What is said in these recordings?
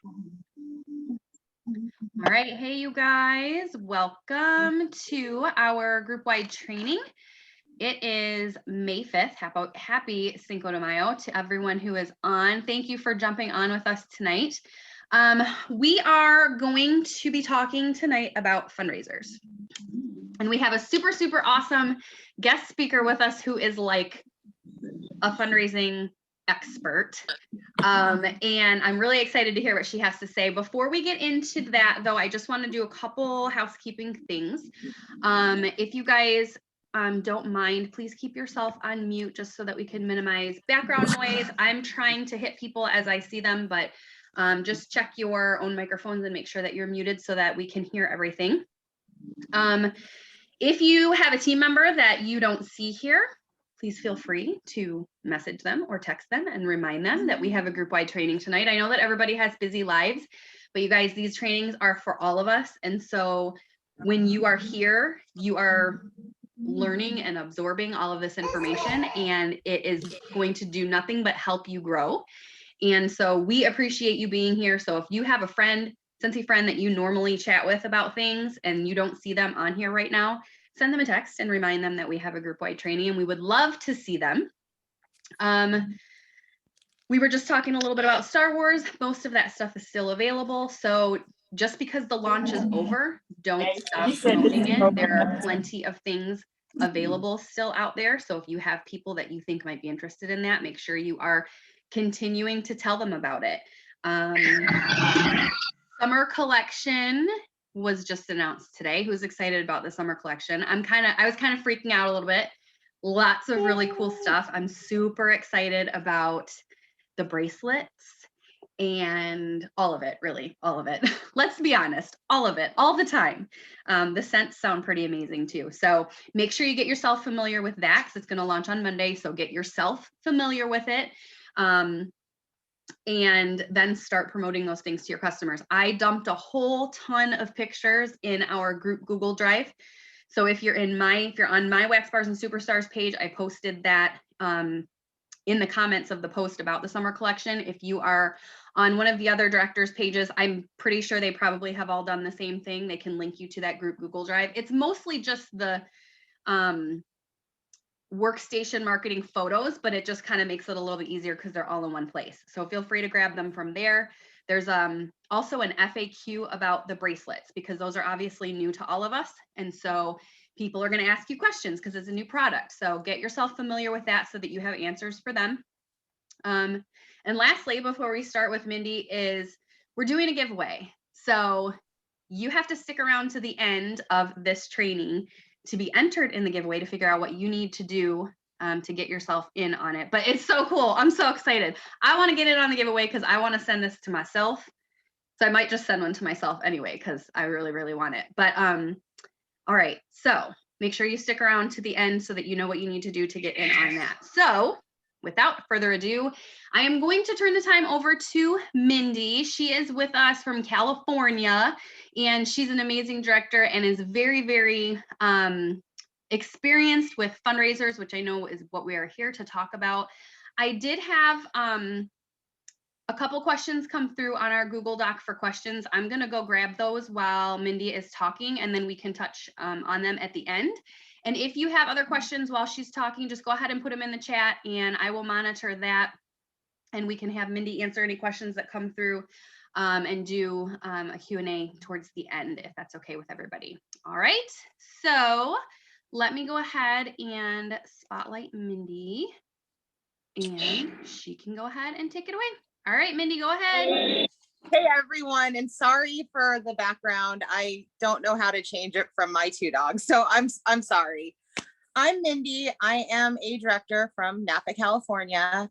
All right, hey you guys, welcome to our group-wide training. It is May 5th. Happy Cinco de Mayo to everyone who is on. Thank you for jumping on with us tonight. We are going to be talking tonight about fundraisers. And we have a super, super awesome guest speaker with us who is like a fundraising expert. And I'm really excited to hear what she has to say. Before we get into that, though, I just want to do a couple housekeeping things. If you guys don't mind, please keep yourself on mute just so that we can minimize background noise. I'm trying to hit people as I see them, but just check your own microphones and make sure that you're muted so that we can hear everything. If you have a team member that you don't see here, please feel free to message them or text them and remind them that we have a group-wide training tonight. I know that everybody has busy lives, but you guys, these trainings are for all of us. And so when you are here, you are learning and absorbing all of this information, and it is going to do nothing but help you grow. And so we appreciate you being here. So if you have a friend, Scentsy friend that you normally chat with about things and you don't see them on here right now, send them a text and remind them that we have a group-wide training and we would love to see them. We were just talking a little bit about Star Wars. Most of that stuff is still available. So just because the launch is over, don't stop promoting it. There are plenty of things available still out there. So if you have people that you think might be interested in that, make sure you are continuing to tell them about it. Summer collection was just announced today. Who's excited about the summer collection? I was kind of freaking out a little bit. Lots of really cool stuff. I'm super excited about the bracelets and all of it, really, all of it. Let's be honest, all of it, all the time. The scents sound pretty amazing too. So make sure you get yourself familiar with that because it's going to launch on Monday. So get yourself familiar with it. And then start promoting those things to your customers. I dumped a whole ton of pictures in our group Google Drive. So if you're on my Wax Bars and Superstars page, I posted that in the comments of the post about the summer collection. If you are on one of the other directors' pages, I'm pretty sure they probably have all done the same thing. They can link you to that group Google Drive. It's mostly just the workstation marketing photos, but it just kind of makes it a little bit easier because they're all in one place. So feel free to grab them from there. There's also an FAQ about the bracelets because those are obviously new to all of us. And so people are going to ask you questions because it's a new product. So get yourself familiar with that so that you have answers for them. And lastly, before we start with Mindy, is we're doing a giveaway. So you have to stick around to the end of this training to be entered in the giveaway to figure out what you need to do to get yourself in on it. But it's so cool. I'm so excited. I want to get in on the giveaway because I want to send this to myself. So I might just send one to myself anyway because I really, really want it. But all right. So make sure you stick around to the end so that you know what you need to do to get in on that. So without further ado, I am going to turn the time over to Mindy. She is with us from California, and she's an amazing director and is very, very experienced with fundraisers, which I know is what we are here to talk about. I did have a couple questions come through on our Google Doc for questions. I'm going to go grab those while Mindy is talking, and then we can touch on them at the end. And if you have other questions while she's talking, just go ahead and put them in the chat and I will monitor that. And we can have Mindy answer any questions that come through and do a Q&A towards the end, if that's okay with everybody. All right, so let me go ahead and spotlight Mindy and she can go ahead and take it away. All right, Mindy, go ahead. Hey everyone, and sorry for the background. I don't know how to change it from my two dogs, so I'm sorry. I'm Mindy. I am a director from Napa, California.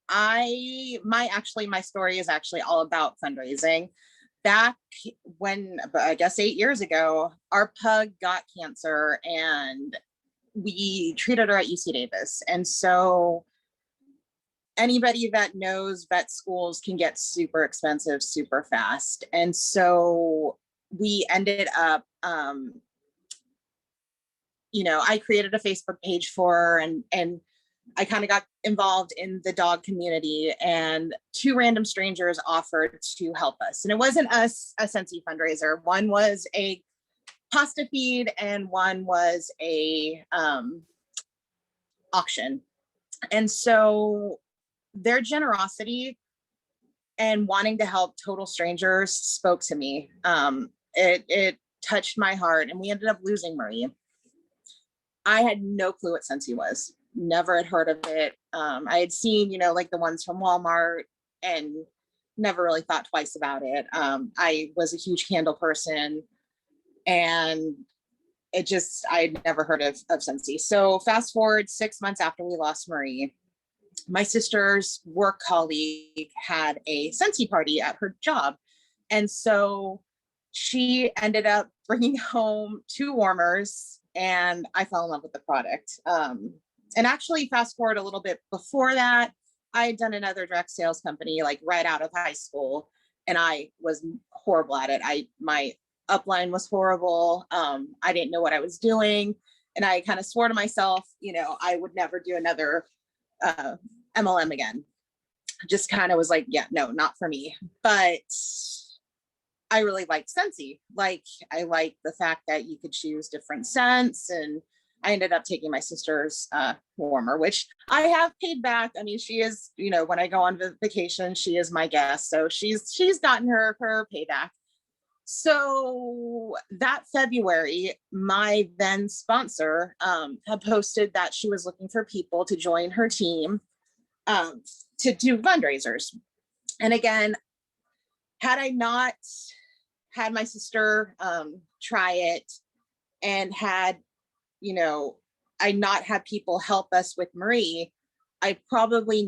My story is actually all about fundraising. Back when, I guess 8 years ago, our pug got cancer and we treated her at UC Davis. And so anybody that knows vet schools can get super expensive super fast. And so we ended up, I created a Facebook page for her and I kind of got involved in the dog community, and two random strangers offered to help us. And it wasn't us, a Scentsy fundraiser. One was a pasta feed and one was a auction. And so their generosity and wanting to help total strangers spoke to me. It touched my heart, and we ended up losing Marie. I had no clue what Scentsy was. Never had heard of it. I had seen, like the ones from Walmart, and never really thought twice about it. I was a huge candle person, and I had never heard of Scentsy. So fast forward 6 months after we lost Marie, my sister's work colleague had a Scentsy party at her job. And so she ended up bringing home 2 warmers, and I fell in love with the product. And actually, fast forward a little bit before that, I had done another direct sales company like right out of high school, and I was horrible at it. My upline was horrible. I didn't know what I was doing, and I kind of swore to myself, I would never do another MLM again. Just kind of was like, yeah, no, not for me. But I really liked Scentsy. Like, I liked the fact that you could choose different scents, and I ended up taking my sister's warmer, which I have paid back. I mean, she is, when I go on vacation, she is my guest. So she's gotten her payback. So that February, my then sponsor had posted that she was looking for people to join her team to do fundraisers. And again, had I not had my sister try it, and had, I not had people help us with Marie, I probably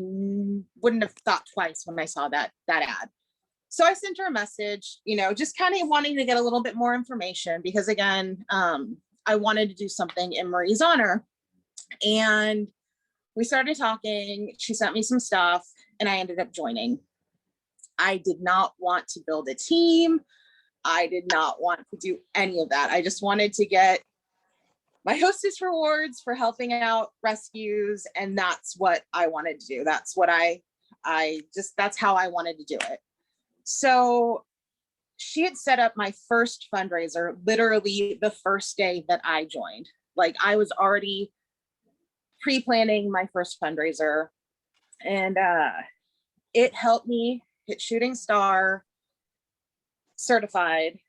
wouldn't have thought twice when I saw that ad. So I sent her a message, just kind of wanting to get a little bit more information, because again, I wanted to do something in Marie's honor. And we started talking. She sent me some stuff, and I ended up joining. I did not want to build a team. I did not want to do any of that. I just wanted to get my hostess rewards for helping out rescues. And that's what I wanted to do. That's what that's how I wanted to do it. So she had set up my first fundraiser literally the first day that I joined. Like, I was already pre-planning my first fundraiser, and it helped me hit shooting star certified.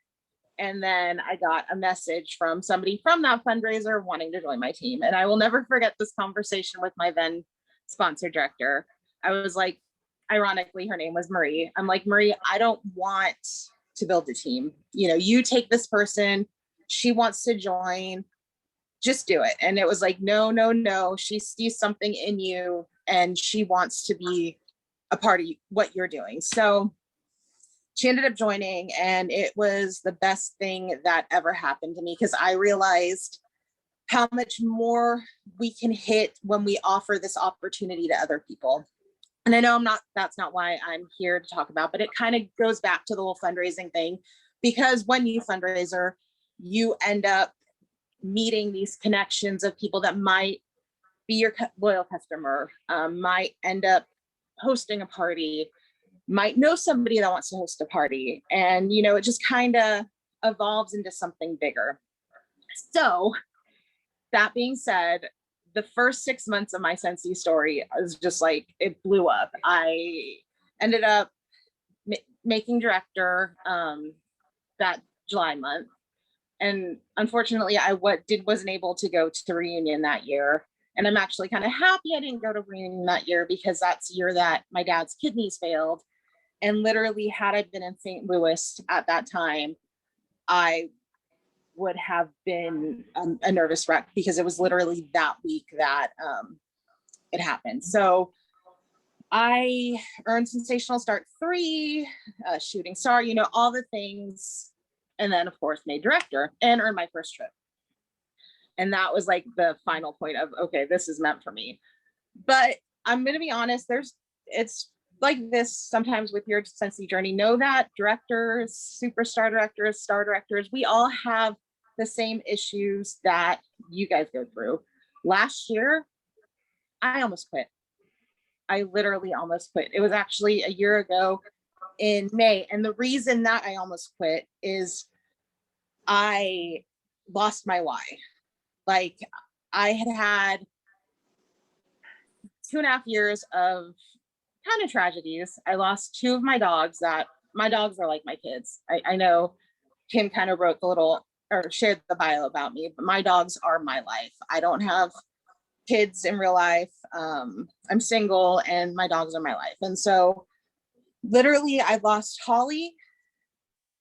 And then I got a message from somebody from that fundraiser wanting to join my team. And I will never forget this conversation with my then sponsor director. I was like, ironically, her name was Marie. I'm like, Marie, I don't want to build a team. You take this person, she wants to join, just do it. And it was like, no. She sees something in you, and she wants to be a part of what you're doing. So she ended up joining, and it was the best thing that ever happened to me, because I realized how much more we can hit when we offer this opportunity to other people. And I know that's not why I'm here to talk about, but it kind of goes back to the whole fundraising thing, because when you fundraiser, you end up meeting these connections of people that might be your loyal customer, might end up hosting a party, might know somebody that wants to host a party. And, it just kind of evolves into something bigger. So that being said, the first 6 months of my Scentsy story is just like, it blew up. I ended up making director that July month. And unfortunately, I wasn't able to go to reunion that year. And I'm actually kind of happy I didn't go to reunion that year, because that's the year that my dad's kidneys failed. And literally, had I been in St. Louis at that time, I would have been a nervous wreck, because it was literally that week that it happened. So I earned Sensational Start 3, Shooting Star, all the things. And then, of course, made director and earned my first trip. And that was like the final point of, okay, this is meant for me. But I'm going to be honest, it's like this sometimes with your Scentsy journey. Know that directors, superstar directors, star directors, we all have the same issues that you guys go through. Last year, I almost quit. I literally almost quit. It was actually a year ago in May. And the reason that I almost quit is I lost my why. Like, I had 2.5 years of kind of tragedies. I lost two of my dogs that my dogs are like my kids. I know Kim kind of wrote the little or shared the bio about me, but my dogs are my life. I don't have kids in real life. I'm single and my dogs are my life. And so literally I lost Holly.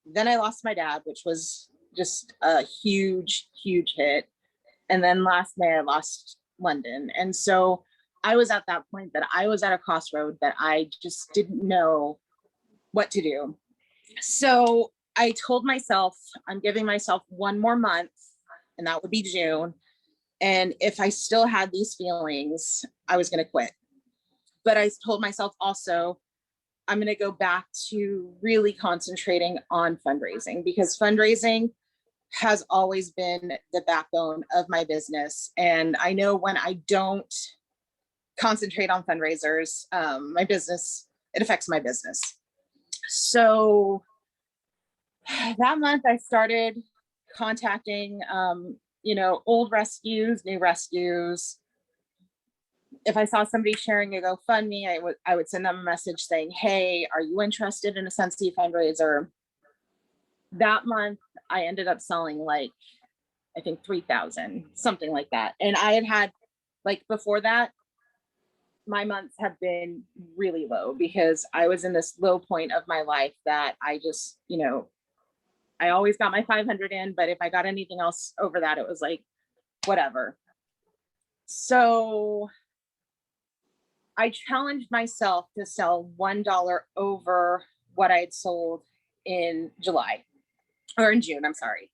Then I lost my dad, which was just a huge, huge hit. And then last May I lost London. And so I was at that point that I was at a crossroad that I just didn't know what to do. So I told myself, I'm giving myself one more month, and that would be June. And if I still had these feelings, I was going to quit. But I told myself also, I'm going to go back to really concentrating on fundraising, because fundraising has always been the backbone of my business. And I know when I don't concentrate on fundraisers, my business, it affects my business. So that month I started contacting, old rescues, new rescues. If I saw somebody sharing a GoFundMe, I would send them a message saying, hey, are you interested in a Sensi fundraiser? That month, I ended up selling like, I think 3,000, something like that. And I had like, before that, my months have been really low because I was in this low point of my life that I just, I always got my 500 in, but if I got anything else over that, it was like, whatever. So I challenged myself to sell $1 over what I had sold in July or in June, I'm sorry.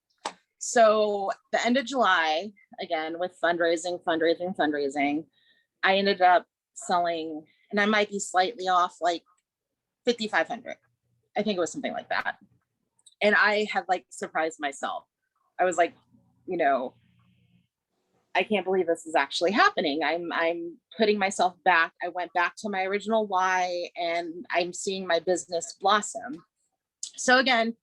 So the end of July, again, with fundraising, I ended up selling, and I might be slightly off, like 5,500. I think it was something like that. And I had like surprised myself. I was like, I can't believe this is actually happening. I'm putting myself back. I went back to my original why, and I'm seeing my business blossom. So again,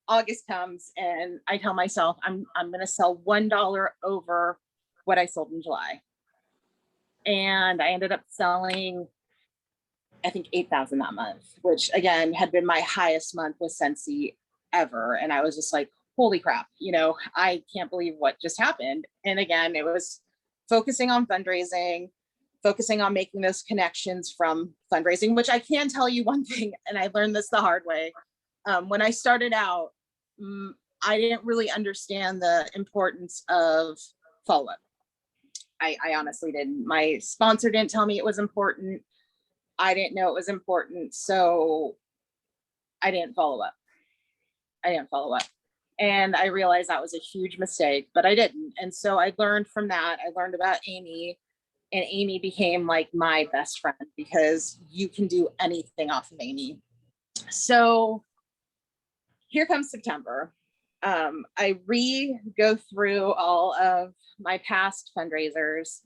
August comes and I tell myself I'm going to sell $1 over what I sold in July. And I ended up selling, I think 8,000 that month, which again had been my highest month with Sensi ever. And I was just like, holy crap, I can't believe what just happened. And again, it was focusing on fundraising, focusing on making those connections from fundraising, which I can tell you one thing, and I learned this the hard way. When I started out, I didn't really understand the importance of follow-up. I honestly didn't. My sponsor didn't tell me it was important. I didn't know it was important. So I didn't follow up. And I realized that was a huge mistake, but I didn't. And so I learned from that. I learned about Amy, and Amy became like my best friend because you can do anything off of Amy. So here comes September. I go through all of my past fundraisers,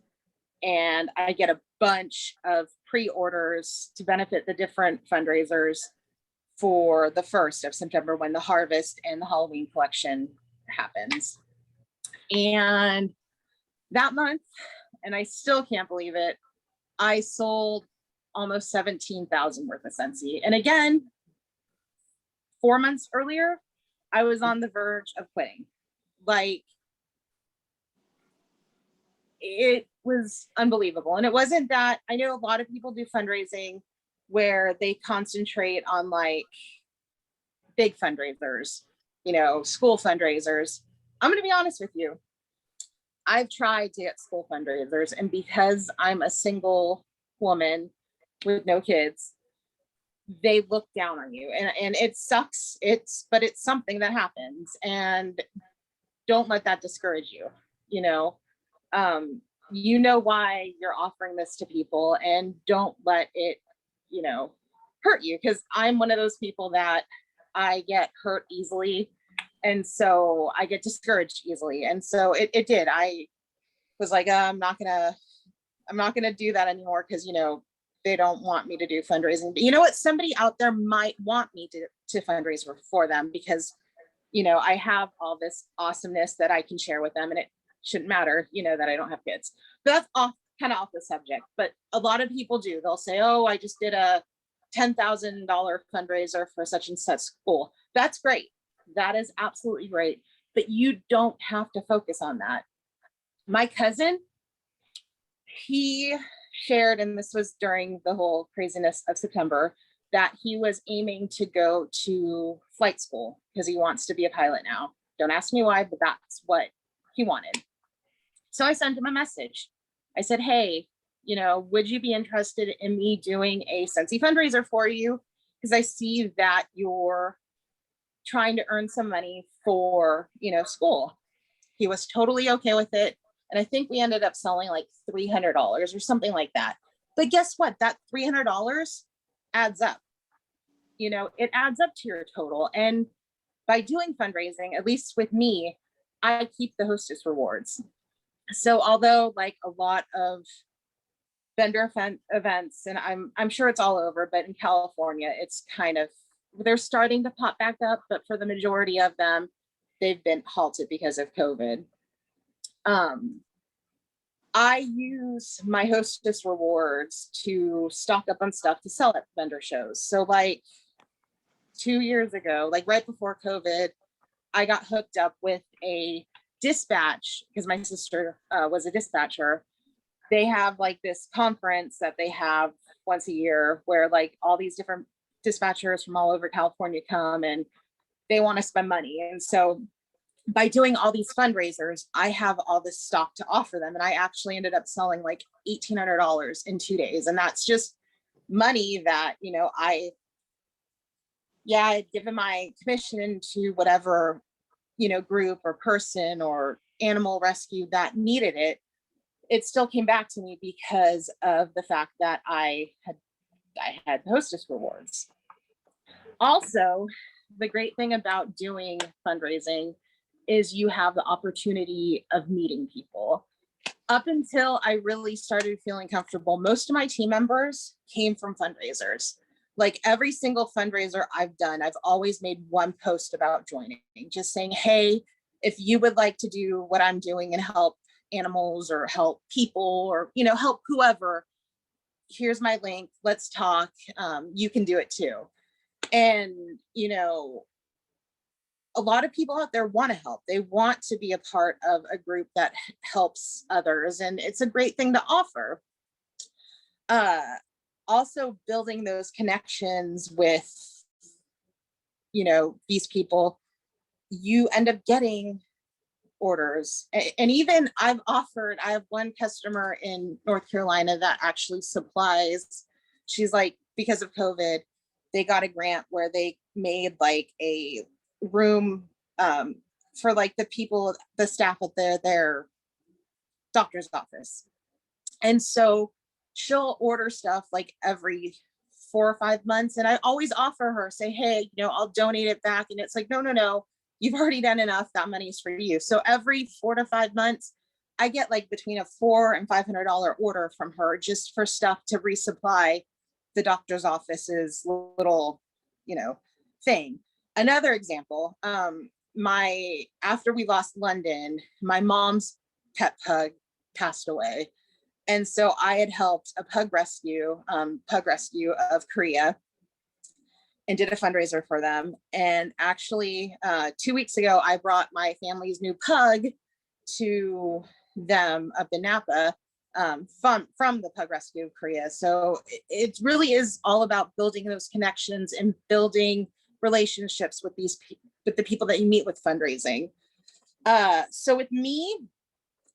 and I get a bunch of pre-orders to benefit the different fundraisers for the 1st of September, when the harvest and the Halloween collection happens. And that month, and I still can't believe it, I sold almost 17,000 worth of Sensi. And again, 4 months earlier, I was on the verge of quitting. Like, it was unbelievable. And it wasn't that, I know a lot of people do fundraising where they concentrate on like big fundraisers, school fundraisers. I'm going to be honest with you. I've tried to get school fundraisers, and because I'm a single woman with no kids, they look down on you, and it sucks. But it's something that happens, and don't let that discourage you. Why you're offering this to people, and don't let it, hurt you. Because I'm one of those people that I get hurt easily, and so I get discouraged easily. And so it did. I was like, I'm not gonna I'm not going to do that anymore because, they don't want me to do fundraising. But you know what? Somebody out there might want me to fundraise for them because, I have all this awesomeness that I can share with them, and it shouldn't matter, that I don't have kids. But that's kind of off the subject. But a lot of people do. They'll say, oh, I just did a $10,000 fundraiser for such and such school. That's great. That is absolutely great. But you don't have to focus on that. My cousin, he shared, and this was during the whole craziness of September, that he was aiming to go to flight school because he wants to be a pilot now. Don't ask me why, but that's what he wanted. So I sent him a message. I said, hey, would you be interested in me doing a Scentsy fundraiser for you? Because I see that you're trying to earn some money for, school. He was totally okay with it. And I think we ended up selling like $300 or something like that. But guess what? That $300 adds up. It adds up to your total. And by doing fundraising, at least with me, I keep the hostess rewards. So although like a lot of vendor events, and I'm sure it's all over, but in California, it's kind of, they're starting to pop back up, but for the majority of them, they've been halted because of COVID. I use my hostess rewards to stock up on stuff to sell at vendor shows. So like 2 years ago, like right before COVID, I got hooked up with a dispatch because my sister was a dispatcher. They have like this conference that they have once a year where like all these different dispatchers from all over California come and they want to spend money. And so by doing all these fundraisers, I have all this stock to offer them. And I actually ended up selling like $1,800 in 2 days. And that's just money that, I'd given my commission to whatever, group or person or animal rescue that needed it. It still came back to me because of the fact that I had hostess rewards. Also, the great thing about doing fundraising is you have the opportunity of meeting people. Up until I really started feeling comfortable, most of my team members came from fundraisers. Like every single fundraiser I've done, I've always made one post about joining, just saying, hey, if you would like to do what I'm doing and help animals or help people or, help whoever, here's my link, let's talk. You can do it too. And, a lot of people out there want to help. They want to be a part of a group that helps others. And it's a great thing to offer. Also building those connections with, these people, you end up getting orders. And even I have one customer in North Carolina that actually supplies, she's like, because of COVID, they got a grant where they made like a room for like the staff at their doctor's office. And so she'll order stuff like every 4 or 5 months. And I always offer her, say, hey, I'll donate it back. And it's like, no, you've already done enough. That money is for you. So every 4 to 5 months, I get like between a $400 and $500 order from her just for stuff to resupply the doctor's office's little, thing. Another example, after we lost London, my mom's pet pug passed away. And so I had helped a pug rescue of Korea and did a fundraiser for them. And actually 2 weeks ago, I brought my family's new pug to them up in Napa from the pug rescue of Korea. So it really is all about building those connections and building relationships with with the people that you meet with fundraising. So with me,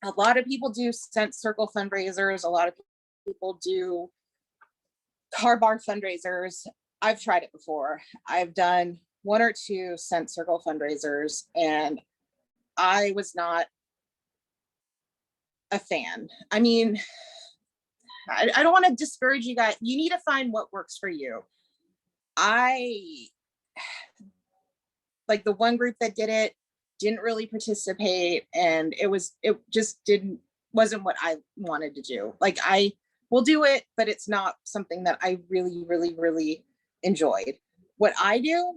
a lot of people do scent circle fundraisers. A lot of people do car bar fundraisers. I've tried it before. I've done 1 or 2 scent circle fundraisers, and I was not a fan. I mean, I don't want to discourage you guys. You need to find what works for you. Like the one group that did it didn't really participate, and it just didn't wasn't what I wanted to do. Like, I will do it, but it's not something that I really, really, really enjoyed. What I do,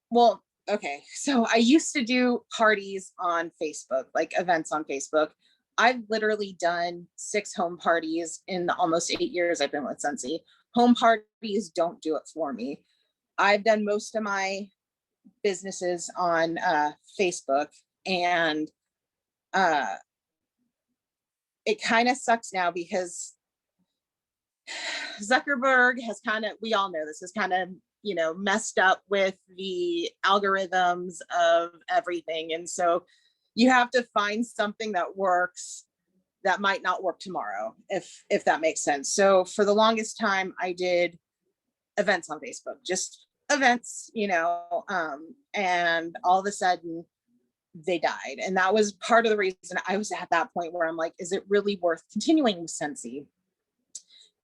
well, okay, so I used to do parties on Facebook, like events on Facebook. I've literally done 6 home parties in the almost 8 years I've been with Sensi. Home parties don't do it for me. I've done most of my businesses on Facebook, and uh, it kind of sucks now because Zuckerberg has kind of, we all know this, is kind of, you know, messed up with the algorithms of everything. And so you have to find something that works that might not work tomorrow, if that makes sense. So for the longest time, I did events on Facebook, just events, you know, and all of a sudden they died. And that was part of the reason I was at that point where I'm like, is it really worth continuing with Sensi?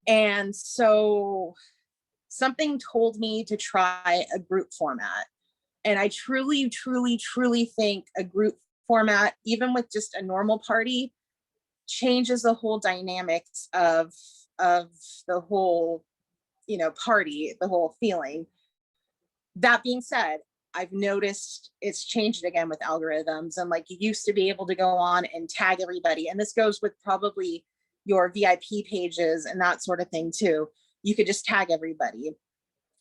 And so something told me to try a group format. And I truly, truly, truly think a group format, even with just a normal party, changes the whole dynamics of the whole, you know, party, the whole feeling. That being said, I've noticed it's changed again with algorithms, and like, you used to be able to go on and tag everybody, and this goes with probably your VIP pages and that sort of thing too. You could just tag everybody.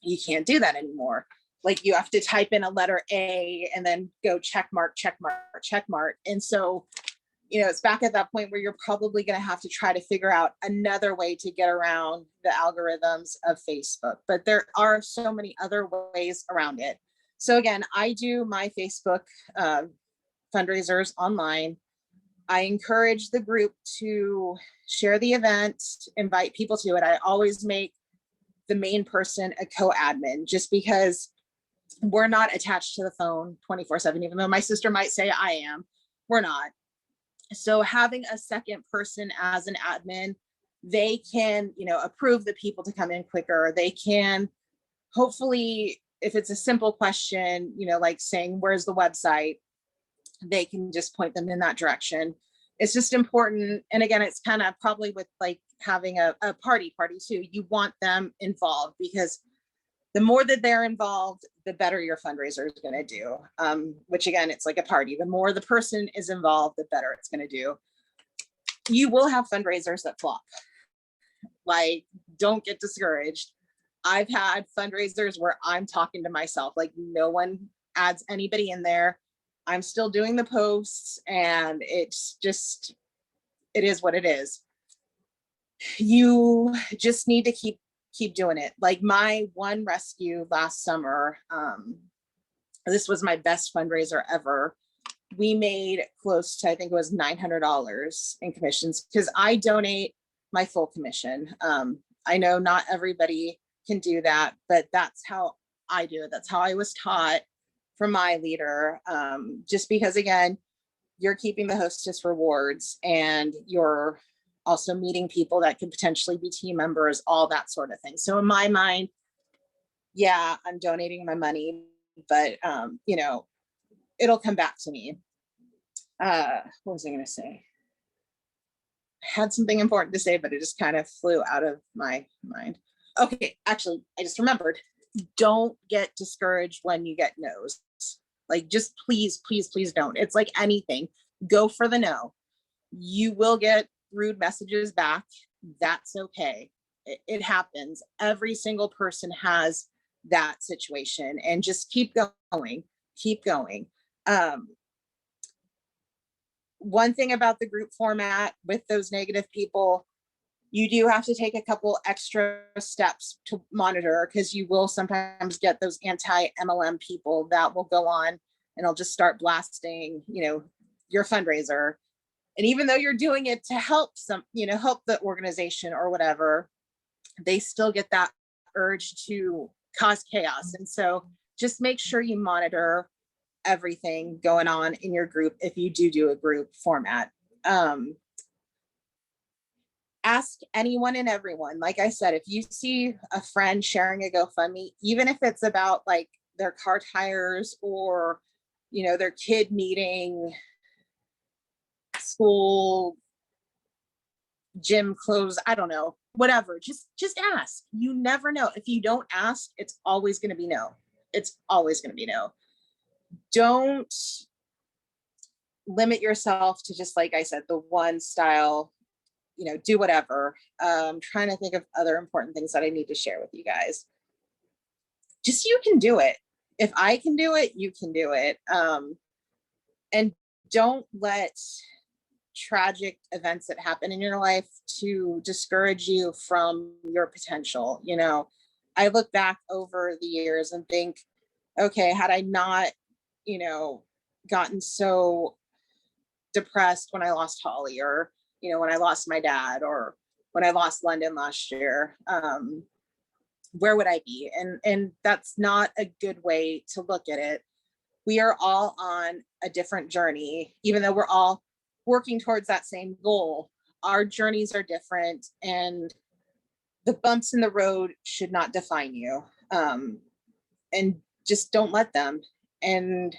You can't do that anymore. Like, you have to type in a letter A and then go check mark, check mark, check mark. And so, you know, it's back at that point where you're probably going to have to try to figure out another way to get around the algorithms of Facebook. But there are so many other ways around it. So again, I do my Facebook fundraisers online. I encourage the group to share the event, invite people to it. I always make the main person a co-admin, just because we're not attached to the phone 24/7, even though my sister might say I am. We're not. So having a second person as an admin, they can, you know, approve the people to come in quicker. They can, hopefully, if it's a simple question, you know, like saying, where's the website? They can just point them in that direction. It's just important. And again, it's kind of probably with like having a party too. You want them involved, because the more that they're involved, the better your fundraiser is going to do. Which again, it's like a party. The more the person is involved, the better it's going to do. You will have fundraisers that flop. Like, don't get discouraged. I've had fundraisers where I'm talking to myself, like no one adds anybody in there. I'm still doing the posts, and it's just, it is what it is. You just need to keep doing it. Like my one rescue last summer, this was my best fundraiser ever. We made close to, I think it was $900 in commissions, because I donate my full commission. I know not everybody can do that, but that's how I do it. That's how I was taught from my leader. Just because, again, you're keeping the hostess rewards, and you're also meeting people that could potentially be team members, all that sort of thing. So in my mind, yeah, I'm donating my money, but you know, it'll come back to me. What was I going to say? I had something important to say, but it just kind of flew out of my mind. Okay, actually, I just remembered. Don't get discouraged when you get no's. Like, just please, please, please don't. It's like anything. Go for the no. You will get rude messages back. That's okay. It happens. Every single person has that situation, and just keep going. Keep going. One thing about the group format with those negative people, you do have to take a couple extra steps to monitor, because you will sometimes get those anti-MLM people that will go on and they'll just start blasting, you know, your fundraiser. And even though you're doing it to help some, you know, help the organization or whatever, they still get that urge to cause chaos. And so just make sure you monitor everything going on in your group if you do a group format. Ask anyone and everyone. Like I said, if you see a friend sharing a GoFundMe, even if it's about like their car tires, or, you know, their kid needing school gym clothes, I don't know, whatever. Just ask. You never know. If you don't ask, it's always going to be no. It's always going to be no. Don't limit yourself to just, like I said, the one style, do whatever. Trying to think of other important things that I need to share with you guys. Just, you can do it. If I can do it, you can do it. And don't let tragic events that happen in your life to discourage you from your potential. I look back over the years and think, okay, had I not, gotten so depressed when I lost Holly, or, when I lost my dad, or when I lost London last year, where would I be? And that's not a good way to look at it. We are all on a different journey, even though we're all working towards that same goal. Our journeys are different, and the bumps in the road should not define you. And just don't let them. And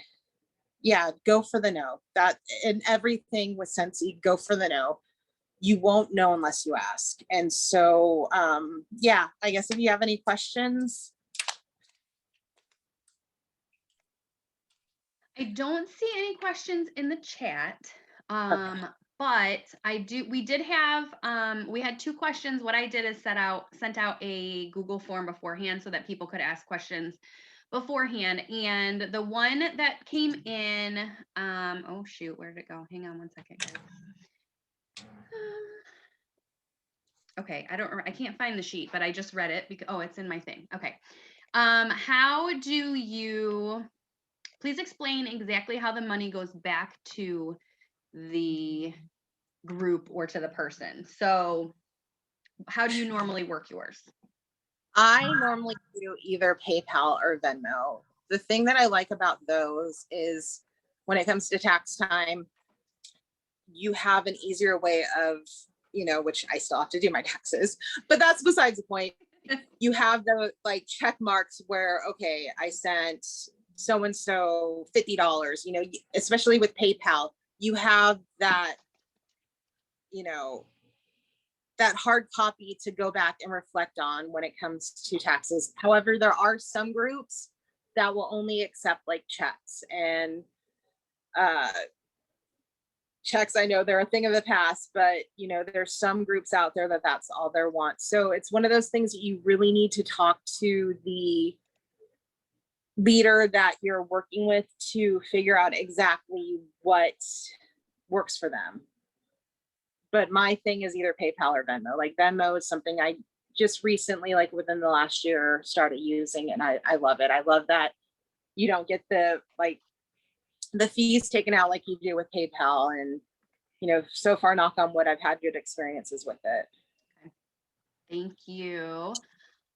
yeah, go for the no. That, in everything with Scentsy, go for the no. You won't know unless you ask. And so, yeah, I guess if you have any questions. I don't see any questions in the chat. Okay. But we did have, we had 2 questions. What I did is sent out a Google form beforehand so that people could ask questions beforehand. And the one that came in, oh shoot, where did it go? Hang on one second, guys. Okay, I can't find the sheet, but I just read it because, oh, it's in my thing. Okay. How do you, please explain exactly how the money goes back to the group or to the person. So how do you normally work yours? I normally do either PayPal or Venmo. The thing that I like about those is when it comes to tax time, you have an easier way of, which I still have to do my taxes, but that's besides the point. You have the check marks where, okay, I sent so-and-so $50, especially with PayPal, you have that, that hard copy to go back and reflect on when it comes to taxes. However, there are some groups that will only accept checks, and checks, I know they're a thing of the past, but there's some groups out there that's all they want. So it's one of those things that you really need to talk to the leader that you're working with to figure out exactly what works for them. But my thing is either PayPal or Venmo. Venmo is something I just recently, within the last year, started using, and I love it. I love that you don't get the fees taken out like you do with PayPal. And, so far, knock on wood, I've had good experiences with it. Okay. Thank you.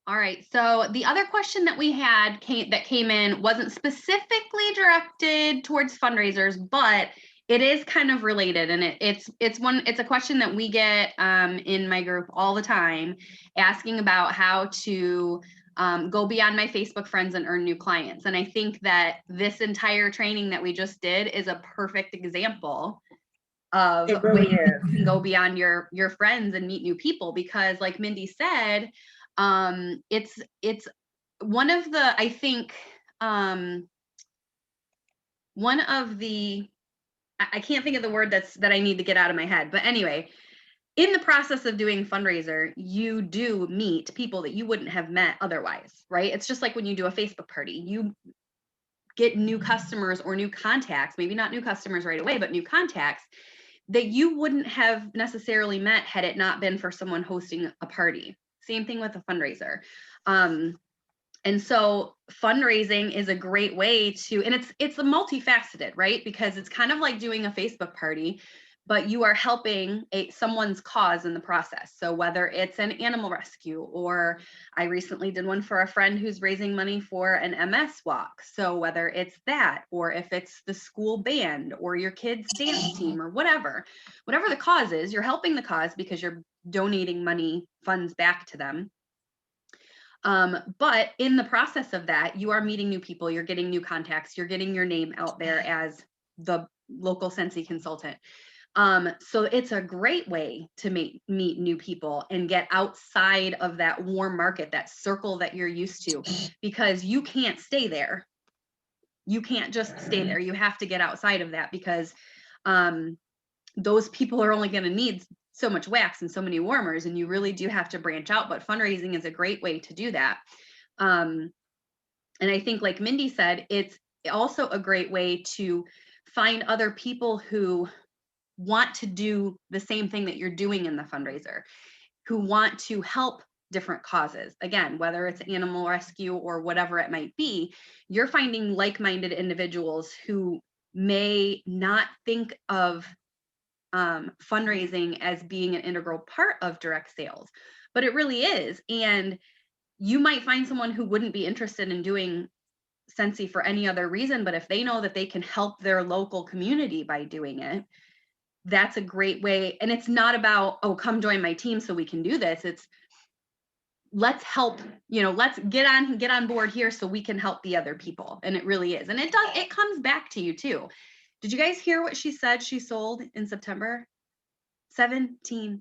All right. So the other question that we had came in wasn't specifically directed towards fundraisers, but it is kind of related. And it's a question that we get in my group all the time, asking about how to go beyond my Facebook friends and earn new clients. And I think that this entire training that we just did is a perfect example of ways that you can go beyond your friends and meet new people. Because like Mindy said, it's one of the, I think, one of the, I can't think of the word that I need to get out of my head. But anyway, in the process of doing fundraiser, you do meet people that you wouldn't have met otherwise, right? It's just like when you do a Facebook party, you get new customers or new contacts, maybe not new customers right away, but new contacts that you wouldn't have necessarily met had it not been for someone hosting a party. Same thing with a fundraiser. And so fundraising is a great way to, and it's a multifaceted, right? Because it's kind of like doing a Facebook party, but you are helping someone's cause in the process. So whether it's an animal rescue, or I recently did one for a friend who's raising money for an MS walk. So whether it's that, or if it's the school band or your kids' dance team or whatever the cause is, you're helping the cause because you're donating funds back to them. But in the process of that, you are meeting new people, you're getting new contacts, you're getting your name out there as the local Scentsy consultant. So it's a great way to meet new people and get outside of that warm market, that circle that you're used to, because you can't stay there. You can't just stay there. You have to get outside of that, because those people are only going to need so much wax and so many warmers, and you really do have to branch out. But fundraising is a great way to do that. And I think, like Mindy said, it's also a great way to find other people who want to do the same thing that you're doing in the fundraiser, who want to help different causes. Again, whether it's animal rescue or whatever it might be, you're finding like-minded individuals who may not think of fundraising as being an integral part of direct sales, but it really is. And you might find someone who wouldn't be interested in doing Scentsy for any other reason, but if they know that they can help their local community by doing it, that's a great way. And it's not about, oh, come join my team so we can do this. It's, let's help, let's get on board here so we can help the other people. And it really is. And it comes back to you too. Did you guys hear what she said she sold in September? $17,000.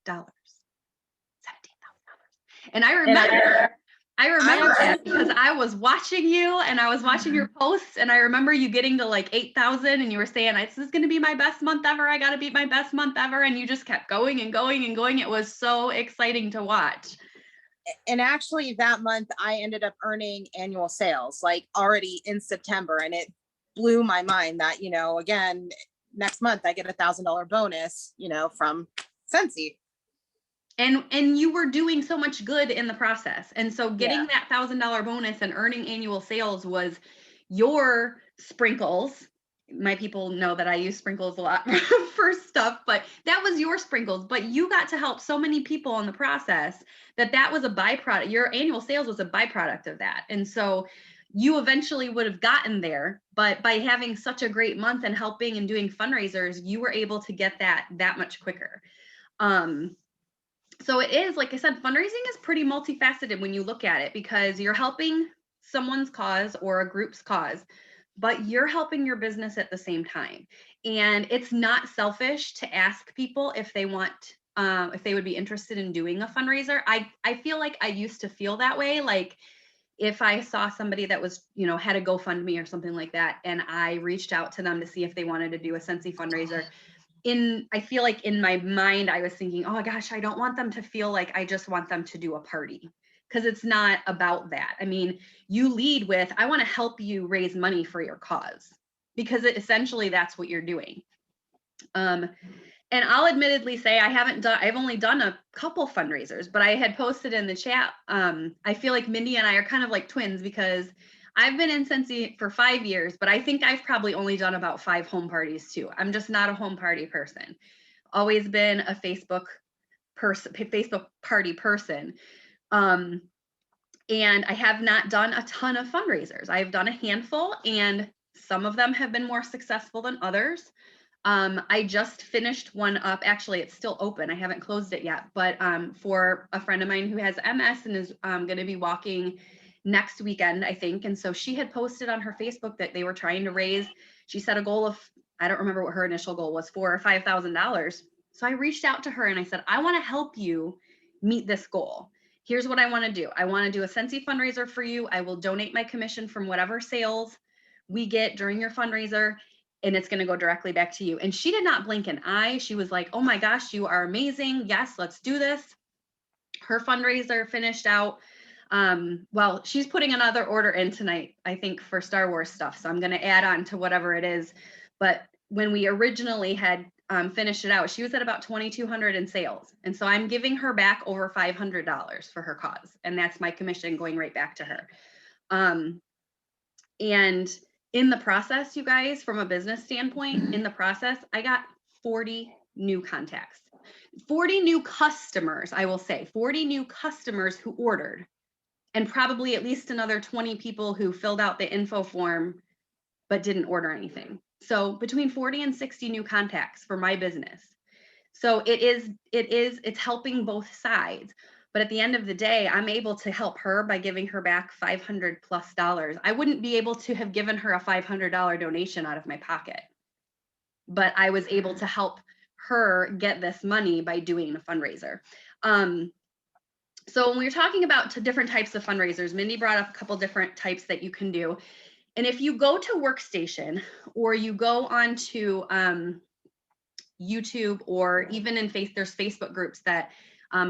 $17,000. And I remember that because I was watching you and I was watching your posts, and I remember you getting to like 8,000 and you were saying, this is going to be my best month ever. I got to beat my best month ever. And you just kept going and going and going. It was so exciting to watch. And actually that month I ended up earning annual sales like already in September. And it blew my mind that, again, next month I get $1,000 bonus, from Scentsy. And you were doing so much good in the process. And so getting that $1,000 bonus and earning annual sales was your sprinkles. My people know that I use sprinkles a lot for stuff, but that was your sprinkles. But you got to help so many people in the process that was a byproduct. Your annual sales was a byproduct of that. And so you eventually would have gotten there, but by having such a great month and helping and doing fundraisers, you were able to get that much quicker. So it is, like I said, fundraising is pretty multifaceted when you look at it, because you're helping someone's cause or a group's cause, but you're helping your business at the same time. And it's not selfish to ask people if they want, if they would be interested in doing a fundraiser. I feel like I used to feel that way. Like if I saw somebody that was, had a GoFundMe or something like that, and I reached out to them to see if they wanted to do a Scentsy fundraiser, I feel like in my mind, I was thinking, oh gosh, I don't want them to feel like I just want them to do a party, because it's not about that. I mean, you lead with, I want to help you raise money for your cause, because essentially that's what you're doing. And I'll admittedly say I've only done a couple fundraisers, but I had posted in the chat. I feel like Mindy and I are kind of like twins, because I've been in Scentsy for 5 years, but I think I've probably only done about 5 home parties too. I'm just not a home party person. Always been a Facebook party person. And I have not done a ton of fundraisers. I've done a handful, and some of them have been more successful than others. I just finished one up. Actually, it's still open. I haven't closed it yet, but for a friend of mine who has MS and is going to be walking next weekend, I think. And so she had posted on her Facebook that they were trying to raise, she set a goal of, I don't remember what her initial goal was, $4,000 or $5,000. So I reached out to her and I said, I want to help you meet this goal. Here's what I want to do. I want to do a Scentsy fundraiser for you. I will donate my commission from whatever sales we get during your fundraiser, and it's going to go directly back to you. And she did not blink an eye. She was like, oh my gosh, you are amazing. Yes, let's do this. Her fundraiser finished out. Well, she's putting another order in tonight, I think, for Star Wars stuff. So I'm going to add on to whatever it is. But when we originally had finished it out, she was at about 2,200 in sales. And so I'm giving her back over $500 for her cause. And that's my commission going right back to her. And in the process, you guys, from a business standpoint, in the process, I got 40 new contacts, 40 new customers, I will say, 40 new customers who ordered, and probably at least another 20 people who filled out the info form but didn't order anything. So between 40 and 60 new contacts for my business. So it's helping both sides. But at the end of the day, I'm able to help her by giving her back $500+. I wouldn't be able to have given her a $500 donation out of my pocket. but I was able to help her get this money by doing a fundraiser. So when we were talking about different types of fundraisers, Mindy brought up a couple different types that you can do. And if you go to Workstation, or you go onto YouTube, or even in there's Facebook groups that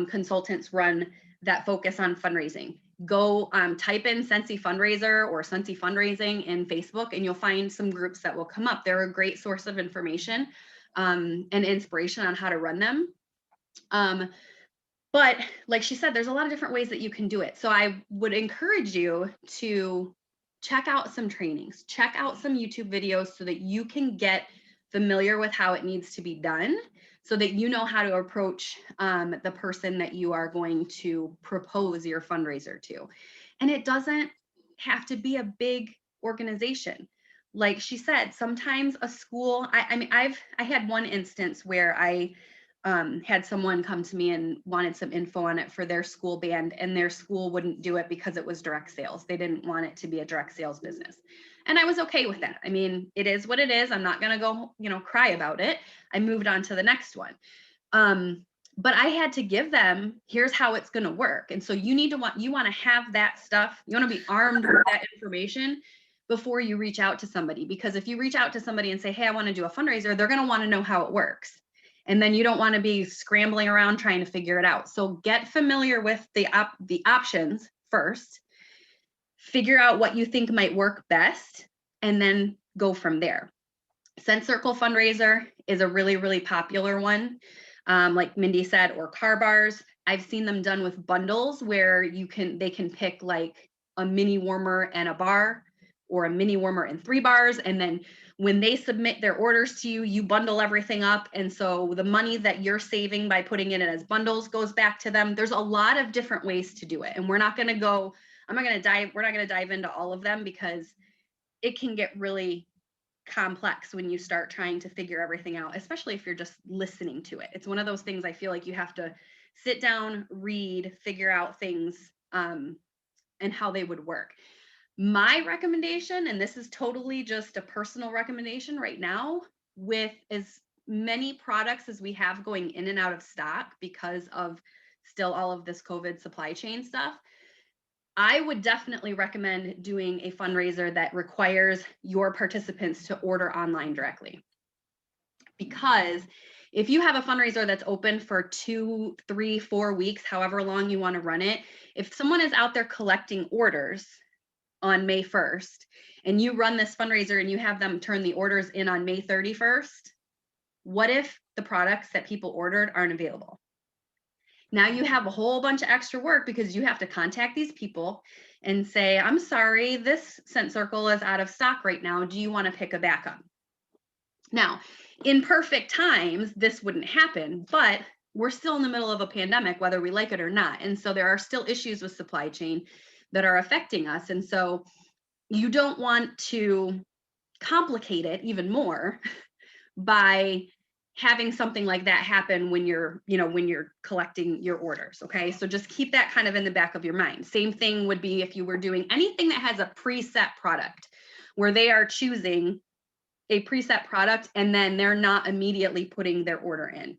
consultants run that focus on fundraising. Go type in Scentsy Fundraiser or Scentsy Fundraising in Facebook, and you'll find some groups that will come up. They're a great source of information and inspiration on how to run them. But like she said, there's a lot of different ways that you can do it. So I would encourage you to check out some trainings, check out some YouTube videos so that you can get familiar with how it needs to be done, so that you know how to approach the person that you are going to propose your fundraiser to. And it doesn't have to be a big organization. Like she said, sometimes a school, I mean, I had one instance where I had someone come to me and wanted some info on it for their school band, and their school wouldn't do it because it was direct sales. They didn't want it to be a direct sales business. And I was okay with that. I mean, it is what it is. I'm not going to go, cry about it. I moved on to the next one. But I had to give them, here's how it's going to work. And so you want to have that stuff. You want to be armed with that information before you reach out to somebody, because if you reach out to somebody and say, hey, I want to do a fundraiser, they're going to want to know how it works. And then you don't want to be scrambling around trying to figure it out. So get familiar with the options first, figure out what you think might work best, and then go from there. Scent Circle Fundraiser is a really, really popular one. Like Mindy said, or car bars. I've seen them done with bundles where they can pick like a mini warmer and a bar, or a mini warmer and 3 bars. And then when they submit their orders to you, you bundle everything up. And so the money that you're saving by putting it as bundles goes back to them. There's a lot of different ways to do it. And we're not going to dive into all of them, because it can get really complex when you start trying to figure everything out, especially if you're just listening to it. It's one of those things I feel like you have to sit down, read, figure out things and how they would work. My recommendation, and this is totally just a personal recommendation right now, with as many products as we have going in and out of stock because of still all of this COVID supply chain stuff, I would definitely recommend doing a fundraiser that requires your participants to order online directly. Because if you have a fundraiser that's open for 2, 3, 4 weeks, however long you want to run it, if someone is out there collecting orders on May 1st, and you run this fundraiser and you have them turn the orders in on May 31st, what if the products that people ordered aren't available? Now you have a whole bunch of extra work, because you have to contact these people and say, I'm sorry, this Scent Circle is out of stock right now. Do you want to pick a backup? Now, in perfect times, this wouldn't happen, but we're still in the middle of a pandemic, whether we like it or not. And so there are still issues with supply chain that are affecting us. And so you don't want to complicate it even more by having something like that happen when you're collecting your orders. Okay. So just keep that kind of in the back of your mind. Same thing would be if you were doing anything that has a preset product, where they are choosing a preset product and then they're not immediately putting their order in.